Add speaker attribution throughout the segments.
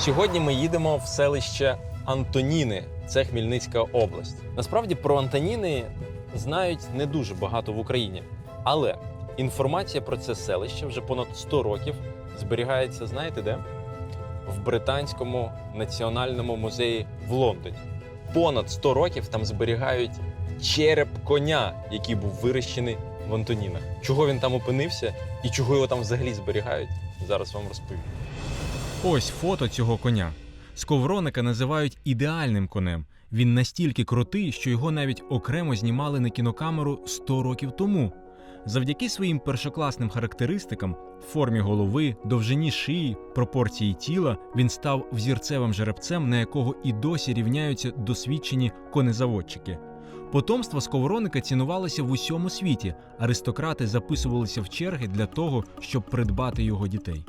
Speaker 1: Сьогодні ми їдемо в селище Антоніни, це Хмельницька область. Насправді про Антоніни знають не дуже багато в Україні. Але інформація про це селище вже понад 100 років зберігається, знаєте де? В Британському національному музеї в Лондоні. Понад 100 років там зберігають череп коня, який був вирощений в Антонінах. Чого він там опинився і чого його там взагалі зберігають, зараз вам розповім. Ось фото цього коня. Сковороника називають ідеальним конем. Він настільки крутий, що його навіть окремо знімали на кінокамеру 100 років тому. Завдяки своїм першокласним характеристикам – формі голови, довжині шиї, пропорції тіла – він став взірцевим жеребцем, на якого і досі рівняються досвідчені конезаводчики. Потомство сковороника цінувалося в усьому світі. Аристократи записувалися в черги для того, щоб придбати його дітей.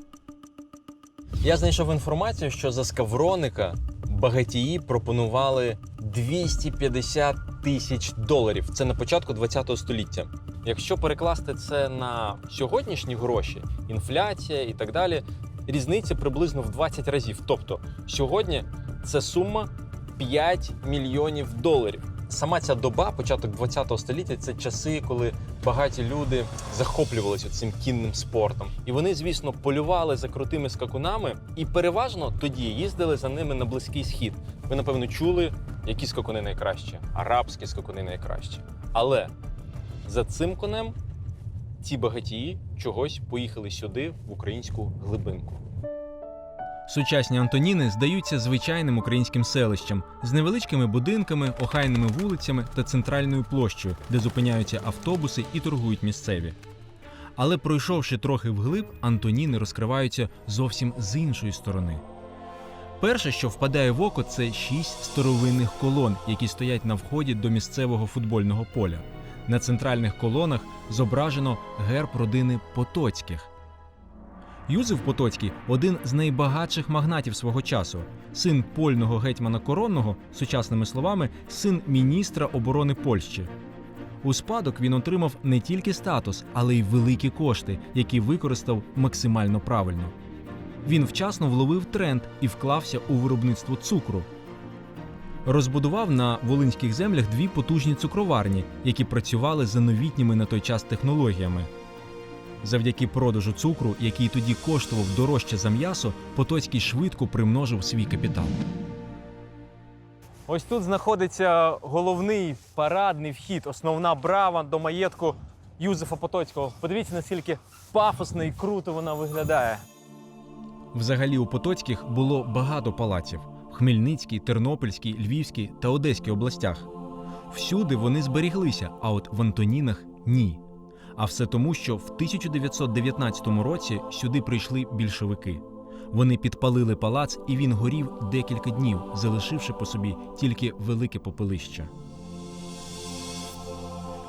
Speaker 1: Я знайшов інформацію, що за сковороника багатії пропонували $250 тисяч. Це на початку ХХ століття. Якщо перекласти це на сьогоднішні гроші, інфляція і так далі, різниця приблизно в 20 разів. Тобто сьогодні це сума $5 мільйонів. Сама ця доба, початок ХХ століття, це часи, коли багаті люди захоплювалися цим кінним спортом. І вони, звісно, полювали за крутими скакунами і переважно тоді їздили за ними на Близький Схід. Ви, напевно, чули, які скакуни найкращі, арабські скакуни найкращі. Але за цим конем ці багатії чогось поїхали сюди, в українську глибинку. Сучасні Антоніни здаються звичайним українським селищем з невеличкими будинками, охайними вулицями та центральною площею, де зупиняються автобуси і торгують місцеві. Але пройшовши трохи вглиб, Антоніни розкриваються зовсім з іншої сторони. Перше, що впадає в око, це 6 старовинних колон, які стоять на вході до місцевого футбольного поля. На центральних колонах зображено герб родини Потоцьких. Юзеф Потоцький – один з найбагатших магнатів свого часу. Син польного гетьмана Коронного, сучасними словами, син міністра оборони Польщі. У спадок він отримав не тільки статус, але й великі кошти, які використав максимально правильно. Він вчасно вловив тренд і вклався у виробництво цукру. Розбудував на волинських землях 2 потужні цукроварні, які працювали за новітніми на той час технологіями. Завдяки продажу цукру, який тоді коштував дорожче за м'ясо, Потоцький швидко примножив свій капітал. Ось тут знаходиться головний парадний вхід, основна брама до маєтку Юзефа Потоцького. Подивіться, наскільки пафосно і круто вона виглядає. Взагалі у Потоцьких було багато палаців – в Хмельницькій, Тернопільській, Львівській та Одеській областях. Всюди вони зберіглися, а от в Антонінах – ні. А все тому, що в 1919 році сюди прийшли більшовики. Вони підпалили палац, і він горів декілька днів, залишивши по собі тільки велике попелище.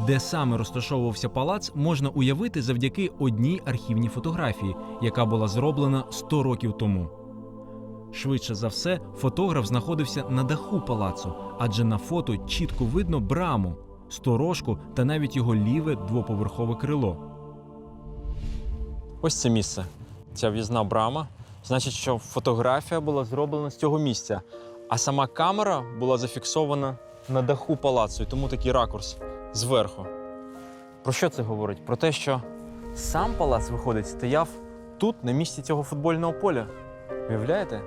Speaker 1: Де саме розташовувався палац, можна уявити завдяки одній архівній фотографії, яка була зроблена 100 років тому. Швидше за все, фотограф знаходився на даху палацу, адже на фото чітко видно браму, сторожку та навіть його ліве двоповерхове крило. Ось це місце. Ця в'їзна брама. Значить, що фотографія була зроблена з цього місця, а сама камера була зафіксована на даху палацу, і тому такий ракурс зверху. Про що це говорить? Про те, що сам палац, виходить, стояв тут, на місці цього футбольного поля. Уявляєте?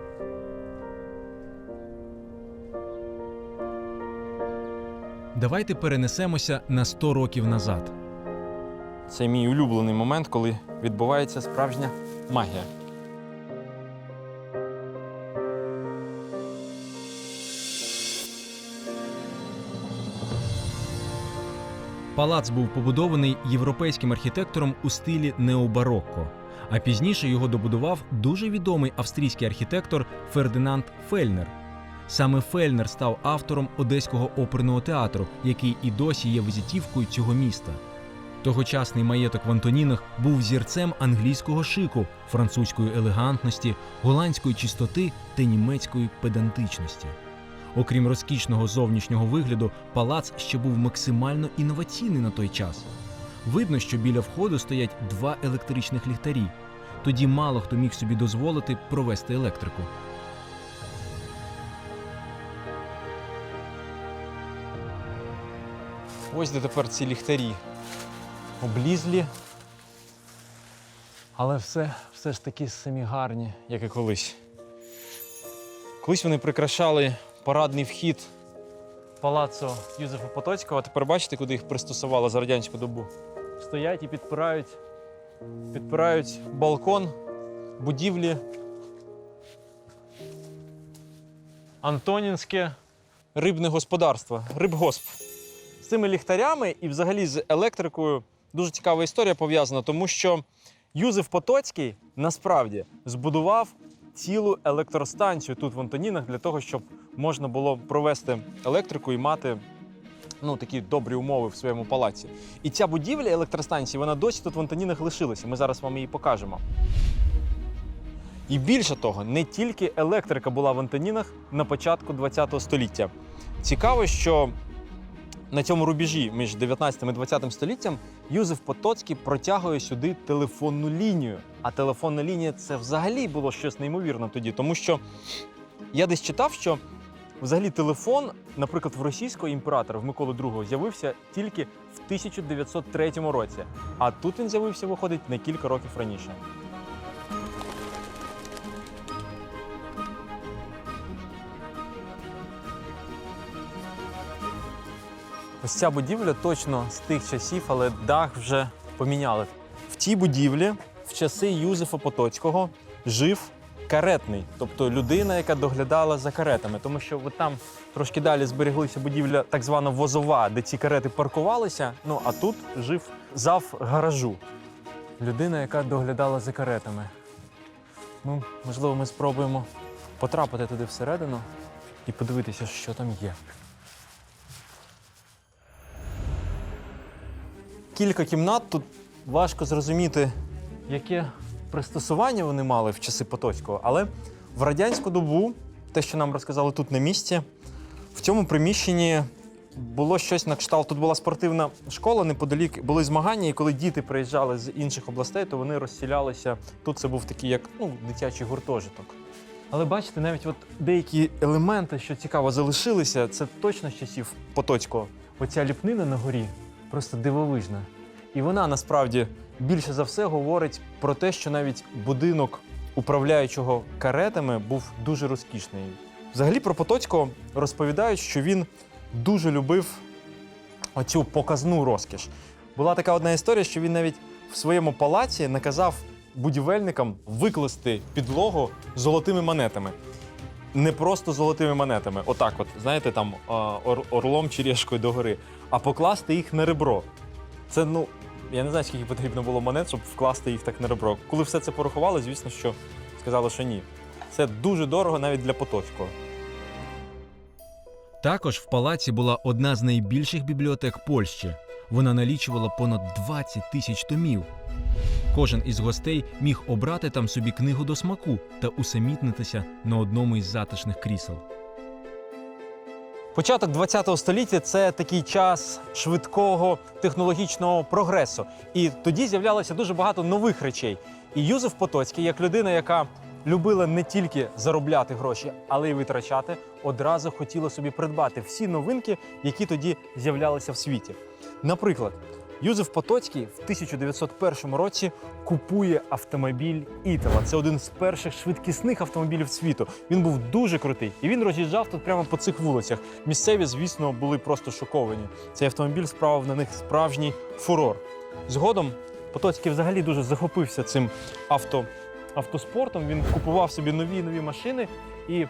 Speaker 1: Давайте перенесемося на 100 років назад. Це мій улюблений момент, коли відбувається справжня магія. Палац був побудований європейським архітектором у стилі необарокко, а пізніше його добудував дуже відомий австрійський архітектор Фердинанд Фельнер. Саме Фельнер став автором Одеського оперного театру, який і досі є візитівкою цього міста. Тогочасний маєток в Антонінах був зірцем англійського шику, французької елегантності, голландської чистоти та німецької педантичності. Окрім розкішного зовнішнього вигляду, палац ще був максимально інноваційний на той час. Видно, що біля входу стоять 2 електричних ліхтарі. Тоді мало хто міг собі дозволити провести електрику. Ось де тепер ці ліхтарі. Облізлі. Але все ж таки самі гарні, як і колись. Колись вони прикрашали парадний вхід палацу Юзефа Потоцького, а тепер бачите, куди їх пристосували за радянську добу. Стоять і підпирають балкон будівлі Антонінське рибне господарство, рибгосп. З цими ліхтарями і взагалі з електрикою дуже цікава історія пов'язана, тому що Юзеф Потоцький насправді збудував цілу електростанцію тут в Антонінах для того, щоб можна було провести електрику і мати такі добрі умови в своєму палаці. І ця будівля електростанції, вона досі тут в Антонінах лишилася. Ми зараз вам її покажемо. І більше того, не тільки електрика була в Антонінах на початку ХХ століття. Цікаво, що на цьому рубежі між 19 і 20 століттям Юзеф Потоцький протягує сюди телефонну лінію. А телефонна лінія – це взагалі було щось неймовірне тоді, тому що я десь читав, що взагалі телефон, наприклад, в російського імператора, в Миколи II, з'явився тільки в 1903 році. А тут він з'явився, виходить, на кілька років раніше. Ось ця будівля точно з тих часів, але дах вже поміняли. В цій будівлі в часи Юзефа Потоцького жив каретний, тобто людина, яка доглядала за каретами. Тому що от там трошки далі збереглися будівля так звана возова, де ці карети паркувалися, а тут жив зав гаражу. Людина, яка доглядала за каретами. Можливо, ми спробуємо потрапити туди всередину і подивитися, що там є. Кілька кімнат, тут важко зрозуміти, яке пристосування вони мали в часи Потоцького, але в радянську добу, те, що нам розказали тут на місці, в цьому приміщенні було щось на кшталт. Тут була спортивна школа, неподалік були змагання, і коли діти приїжджали з інших областей, то вони розселялися. Тут це був такий, як дитячий гуртожиток. Але бачите, навіть деякі елементи, що цікаво, залишилися, це точно з часів Потоцького. Оця ліпнина на горі просто дивовижна. І вона, насправді, більше за все говорить про те, що навіть будинок управляючого каретами був дуже розкішний. Взагалі про Потоцького розповідають, що він дуже любив оцю показну розкіш. Була така одна історія, що він навіть в своєму палаці наказав будівельникам викласти підлогу золотими монетами. Не просто золотими монетами, отак знаєте, там орлом чи решкою догори, а покласти їх на ребро. Це, я не знаю, скільки потрібно було монет, щоб вкласти їх так на ребро. Коли все це порахували, звісно, що сказали, що ні. Це дуже дорого навіть для Потоцького.
Speaker 2: Також в палаці була одна з найбільших бібліотек Польщі. Вона налічувала понад 20 тисяч томів. Кожен із гостей міг обрати там собі книгу до смаку та усамітнитися на одному із затишних крісел.
Speaker 1: Початок ХХ століття – це такий час швидкого технологічного прогресу. І тоді з'являлося дуже багато нових речей. І Юзеф Потоцький, як людина, яка любила не тільки заробляти гроші, але й витрачати, одразу хотіла собі придбати всі новинки, які тоді з'являлися в світі. Наприклад, Юзеф Потоцький в 1901 році купує автомобіль Італа. Це один з перших швидкісних автомобілів світу. Він був дуже крутий. І він роз'їжджав тут прямо по цих вулицях. Місцеві, звісно, були просто шоковані. Цей автомобіль справив на них справжній фурор. Згодом Потоцький взагалі дуже захопився цим автоспортом. Він купував собі нові машини. І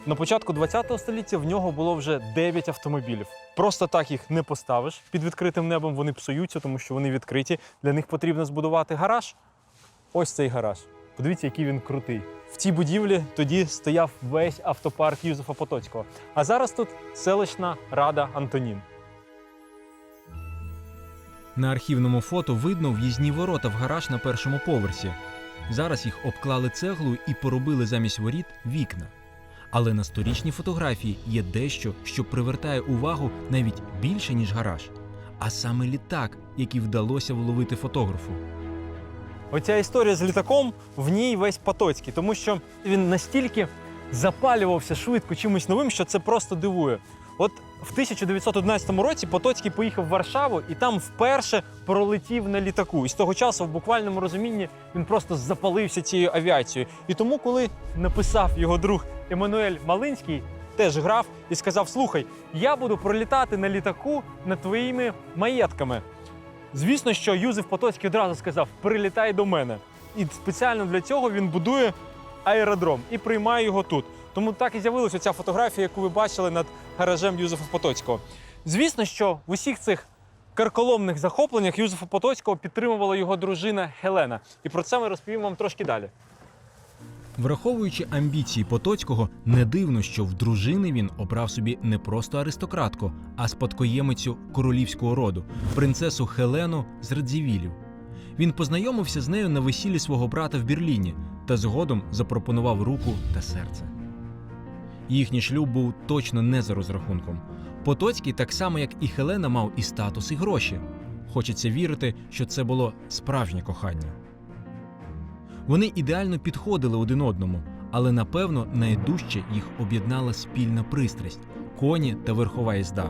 Speaker 1: на початку ХХ століття в нього було вже 9 автомобілів. Просто так їх не поставиш під відкритим небом, вони псуються, тому що вони відкриті. Для них потрібно збудувати гараж. Ось цей гараж. Подивіться, який він крутий. В цій будівлі тоді стояв весь автопарк Юзефа Потоцького. А зараз тут селищна рада Антонін.
Speaker 2: На архівному фото видно в'їзні ворота в гараж на першому поверсі. Зараз їх обклали цеглою і поробили замість воріт вікна. Але на сторічній фотографії є дещо, що привертає увагу навіть більше, ніж гараж. А саме літак, який вдалося вловити фотографу.
Speaker 1: Оця історія з літаком, в ній весь Потоцький, тому що він настільки запалювався швидко чимось новим, що це просто дивує.
Speaker 3: От в 1911 році Потоцький поїхав в Варшаву і там вперше пролетів на літаку. І з того часу, в буквальному розумінні, він просто запалився цією авіацією. І тому, коли написав його друг Еммануель Малинський, теж грав і сказав: слухай, я буду пролітати на літаку над твоїми маєтками. Звісно, що Юзеф Потоцький одразу сказав: прилітай до мене. І спеціально для цього він будує аеродром і приймає його тут. Тому так і з'явилася ця фотографія, яку ви бачили над гаражем Юзефа Потоцького. Звісно, що в усіх цих карколомних захопленнях Юзефа Потоцького підтримувала його дружина Гелена. І про це ми розповім вам трошки далі.
Speaker 2: Враховуючи амбіції Потоцького, не дивно, що в дружини він обрав собі не просто аристократку, а спадкоємицю королівського роду – принцесу Хелену з Радзивілів. Він познайомився з нею на весіллі свого брата в Берліні та згодом запропонував руку та серце. Їхній шлюб був точно не за розрахунком. Потоцький, так само як і Хелена, мав і статус, і гроші. Хочеться вірити, що це було справжнє кохання. Вони ідеально підходили один одному, але, напевно, найдужче їх об'єднала спільна пристрасть – коні та верхова їзда.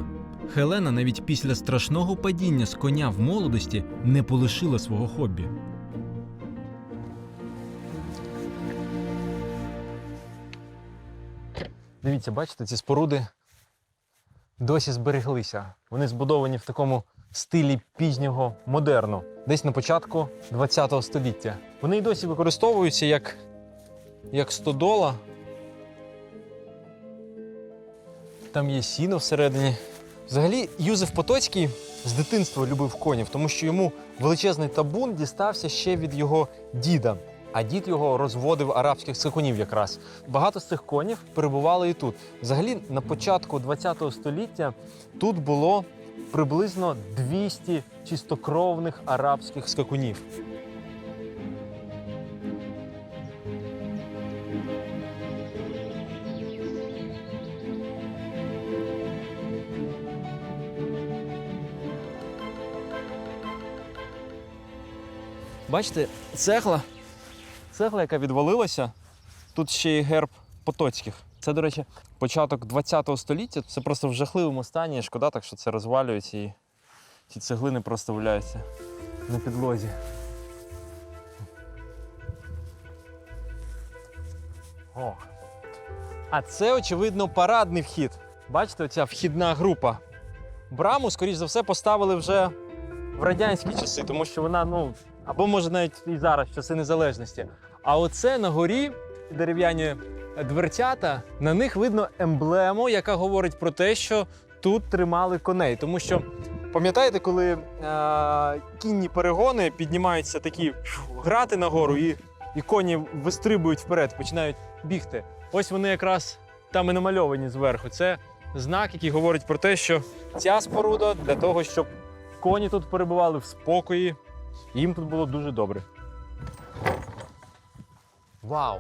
Speaker 2: Хелена навіть після страшного падіння з коня в молодості не полишила свого хобі.
Speaker 3: Дивіться, бачите, ці споруди досі збереглися. Вони збудовані в такому стилі пізнього модерну, десь на початку ХХ століття. Вони й досі використовуються як стодола. Там є сіно всередині. Взагалі, Юзеф Потоцький з дитинства любив конів, тому що йому величезний табун дістався ще від його діда. А дід його розводив арабських скакунів якраз. Багато з цих конів перебували і тут. Взагалі, на початку ХХ століття тут було приблизно 200 чистокровних арабських скакунів. Бачите, цегла, яка відвалилася, тут ще й герб Потоцьких. Це, до речі, початок ХХ століття. Це просто в жахливому стані. Шкода, так що це розвалюється і ці цеглини просто валяються на підлозі. О. А це, очевидно, парадний вхід. Бачите, оця вхідна група. Браму, скоріш за все, поставили вже в радянські часи, тому що вона, або може навіть і зараз, в часи незалежності. А оце на горі дерев'яні дверцята, на них видно емблему, яка говорить про те, що тут тримали коней. Тому що, пам'ятаєте, коли кінні перегони піднімаються такі грати нагору і коні вистрибують вперед, починають бігти. Ось вони якраз там і намальовані зверху. Це знак, який говорить про те, що ця споруда для того, щоб коні тут перебували в спокої, їм тут було дуже добре. Вау!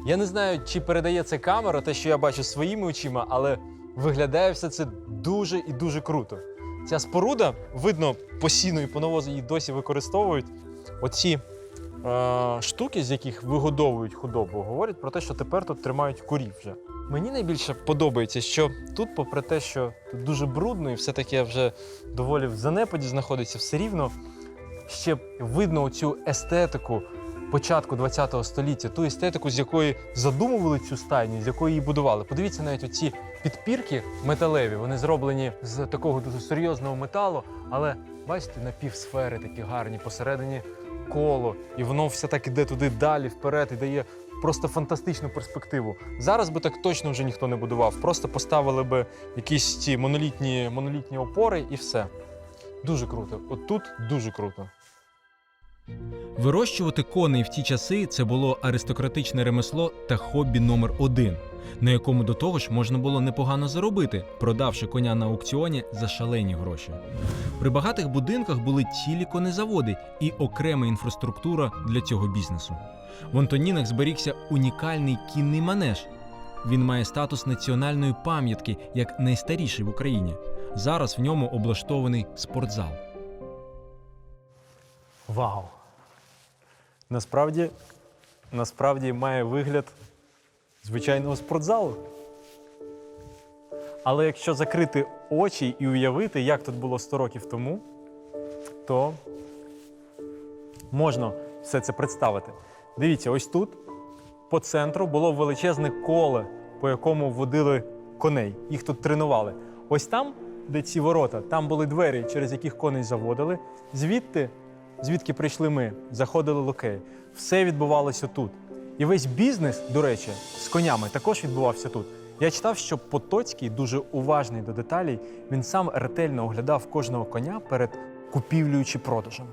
Speaker 3: Я не знаю, чи передає це камера, те, що я бачу своїми очима, але виглядає все це дуже і дуже круто. Ця споруда, видно, по сіну і по навозу її досі використовують. Оці штуки, з яких вигодовують худобу, говорять про те, що тепер тут тримають курів вже. Мені найбільше подобається, що тут, попри те, що тут дуже брудно і все таке вже доволі в занепаді знаходиться, все рівно ще видно оцю естетику початку ХХ століття, ту естетику, з якої задумували цю стайню, з якої її будували. Подивіться, навіть оці підпірки металеві, вони зроблені з такого дуже серйозного металу, але бачите, напівсфери такі гарні, посередині коло, і воно все так іде туди далі, вперед, і дає просто фантастичну перспективу. Зараз би так точно вже ніхто не будував, просто поставили би якісь ці монолітні опори і все. Дуже круто. От тут дуже круто.
Speaker 2: Вирощувати коней в ті часи – це було аристократичне ремесло та хобі номер 1, на якому до того ж можна було непогано заробити, продавши коня на аукціоні за шалені гроші. При багатих будинках були цілі конезаводи і окрема інфраструктура для цього бізнесу. В Антонінах зберігся унікальний кінний манеж. Він має статус національної пам'ятки, як найстаріший в Україні. Зараз в ньому облаштований спортзал.
Speaker 3: Вау! Насправді має вигляд звичайного спортзалу. Але якщо закрити очі і уявити, як тут було 100 років тому, то можна все це представити. Дивіться, ось тут по центру було величезне коло, по якому водили коней. Їх тут тренували. Ось там, де ці ворота, там були двері, через яких коней заводили. Звідки прийшли ми, заходили лакеї. Все відбувалося тут. І весь бізнес, до речі, з конями також відбувався тут. Я читав, що Потоцький, дуже уважний до деталей, він сам ретельно оглядав кожного коня перед купівлею чи продажем.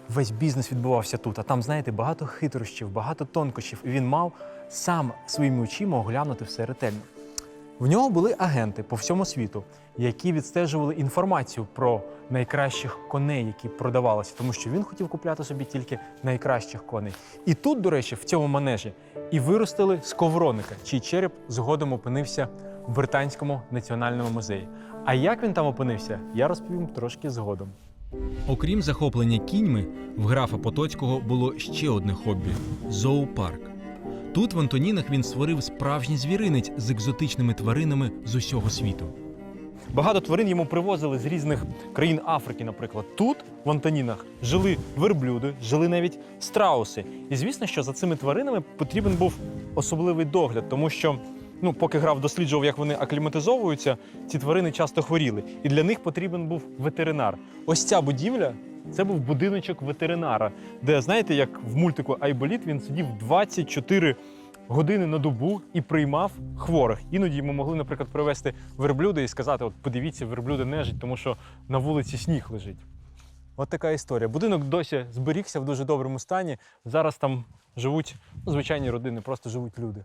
Speaker 3: Весь бізнес відбувався тут, а там, знаєте, багато хитрощів, багато тонкощів. І він мав сам своїми очима оглянути все ретельно. В нього були агенти по всьому світу, які відстежували інформацію про найкращих коней, які продавалися, тому що він хотів купляти собі тільки найкращих коней. І тут, до речі, в цьому манежі і виростили сковроника, чий череп згодом опинився в Британському національному музеї. А як він там опинився, я розповім трошки згодом.
Speaker 2: Окрім захоплення кіньми, в графа Потоцького було ще одне хобі – зоопарк. Тут в Антонінах він створив справжній звіринець з екзотичними тваринами з усього світу.
Speaker 3: Багато тварин йому привозили з різних країн Африки, наприклад. Тут, в Антонінах, жили верблюди, жили навіть страуси. І звісно, що за цими тваринами потрібен був особливий догляд, тому що, поки граф досліджував, як вони акліматизовуються, ці тварини часто хворіли. І для них потрібен був ветеринар. Ось ця будівля – це був будиночок ветеринара, де, знаєте, як в мультику «Айболіт», він сидів 24 години на добу і приймав хворих. Іноді йому могли, наприклад, привезти верблюда і сказати: от подивіться, верблюда нежить, тому що на вулиці сніг лежить. От така історія. Будинок досі зберігся в дуже доброму стані. Зараз там живуть звичайні родини, просто живуть люди.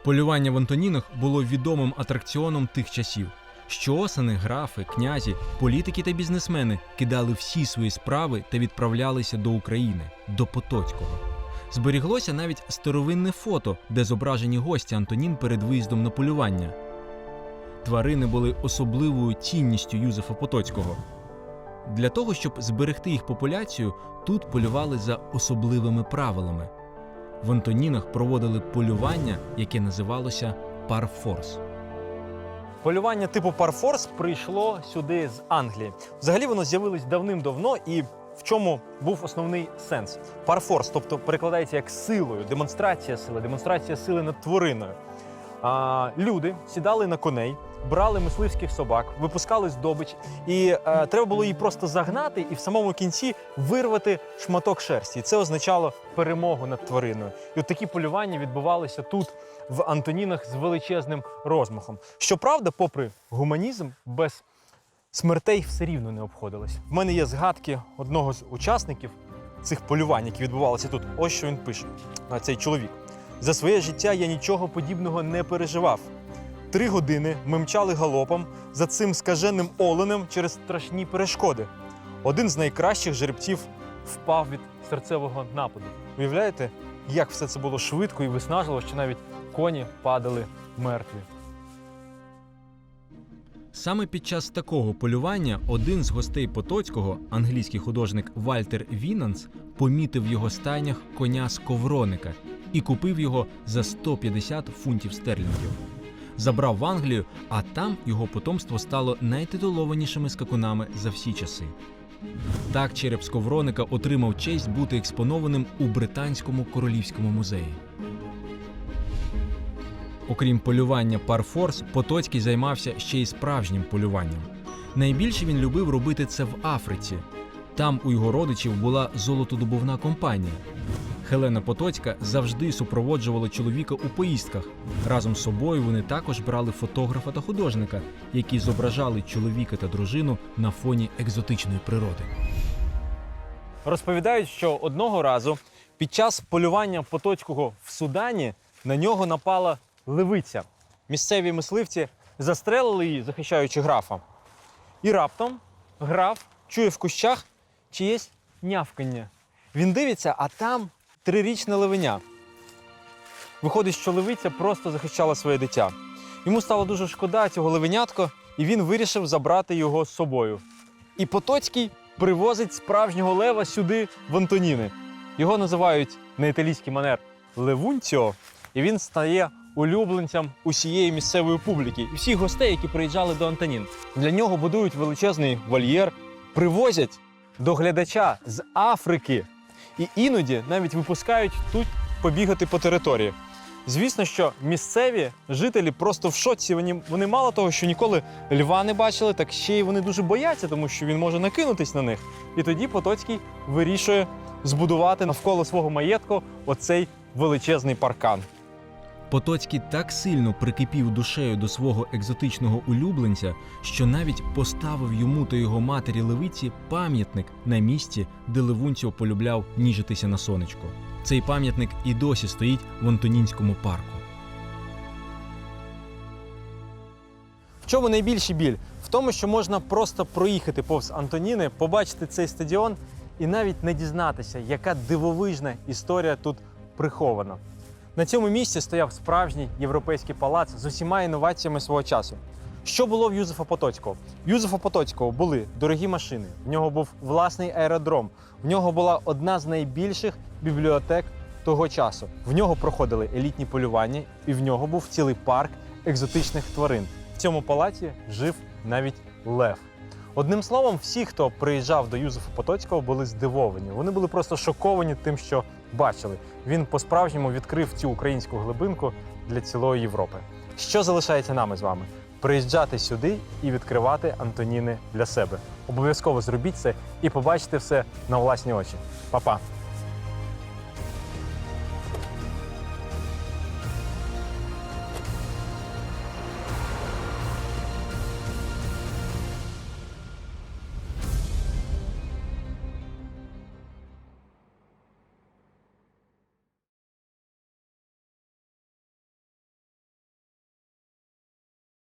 Speaker 2: Полювання в Антонінах було відомим атракціоном тих часів. Щоосени, графи, князі, політики та бізнесмени кидали всі свої справи та відправлялися до України, до Потоцького. Зберіглося навіть старовинне фото, де зображені гості Антонін перед виїздом на полювання. Тварини були особливою цінністю Юзефа Потоцького. Для того, щоб зберегти їх популяцію, тут полювали за особливими правилами. В Антонінах проводили полювання, яке називалося парфорс.
Speaker 3: Полювання типу парфорс прийшло сюди з Англії. Взагалі воно з'явилось давним-давно, і в чому був основний сенс? Парфорс, тобто перекладається як силою, демонстрація сили над твариною. Люди сідали на коней, брали мисливських собак, випускали здобич, і треба було її просто загнати і в самому кінці вирвати шматок шерсті. І це означало перемогу над твариною. І от такі полювання відбувалися тут, в Антонінах, з величезним розмахом. Щоправда, попри гуманізм, без смертей все рівно не обходилось. В мене є згадки одного з учасників цих полювань, які відбувалися тут. Ось що він пише, цей чоловік. «За своє життя я нічого подібного не переживав. 3 години ми мчали галопом за цим скаженим оленем через страшні перешкоди. Один з найкращих жеребців впав від серцевого нападу». Уявляєте, як все це було швидко і виснажливо, що навіть коні падали мертві.
Speaker 2: Саме під час такого полювання один з гостей Потоцького, англійський художник Вальтер Вінанс, помітив в його стайнях коня сковроника і купив його за 150 фунтів стерлінгів. Забрав в Англію, а там його потомство стало найтитулованішими скакунами за всі часи. Так череп сковроника отримав честь бути експонованим у Британському королівському музеї. Окрім полювання парфорс, Потоцький займався ще й справжнім полюванням. Найбільше він любив робити це в Африці. Там у його родичів була золотодобувна компанія. Хелена Потоцька завжди супроводжувала чоловіка у поїздках. Разом з собою вони також брали фотографа та художника, які зображали чоловіка та дружину на фоні екзотичної природи.
Speaker 3: Розповідають, що одного разу під час полювання Потоцького в Судані на нього напала левиця. Місцеві мисливці застрелили її, захищаючи графа. І раптом граф чує в кущах чиєсь нявкання. Він дивиться, а там 3-річне левеня. Виходить, що левиця просто захищала своє дитя. Йому стало дуже шкода цього левенятка, і він вирішив забрати його з собою. І Потоцький привозить справжнього лева сюди, в Антоніни. Його називають на італійський манер Левунціо, і він стає улюбленцям усієї місцевої публіки і всіх гостей, які приїжджали до Антонін. Для нього будують величезний вольєр, привозять до глядача з Африки і іноді навіть випускають тут побігати по території. Звісно, що місцеві жителі просто в шоці. Вони мало того, що ніколи льва не бачили, так ще й вони дуже бояться, тому що він може накинутись на них. І тоді Потоцький вирішує збудувати навколо свого маєтку оцей величезний паркан.
Speaker 2: Потоцький так сильно прикипів душею до свого екзотичного улюбленця, що навіть поставив йому та його матері левиці пам'ятник на місці, де Левунців полюбляв ніжитися на сонечко. Цей пам'ятник і досі стоїть в Антонінському парку.
Speaker 3: В чому найбільший біль? В тому, що можна просто проїхати повз Антоніни, побачити цей стадіон і навіть не дізнатися, яка дивовижна історія тут прихована. На цьому місці стояв справжній європейський палац з усіма інноваціями свого часу. Що було в Юзефа Потоцького? В Юзефа Потоцького були дорогі машини, в нього був власний аеродром, в нього була одна з найбільших бібліотек того часу. В нього проходили елітні полювання і в нього був цілий парк екзотичних тварин. В цьому палаці жив навіть лев. Одним словом, всі, хто приїжджав до Юзефа Потоцького, були здивовані. Вони були просто шоковані тим, що бачили. Він по-справжньому відкрив цю українську глибинку для цілої Європи. Що залишається нами з вами? Приїжджати сюди і відкривати Антоніни для себе. Обов'язково зробіть це і побачите все на власні очі. Па-па!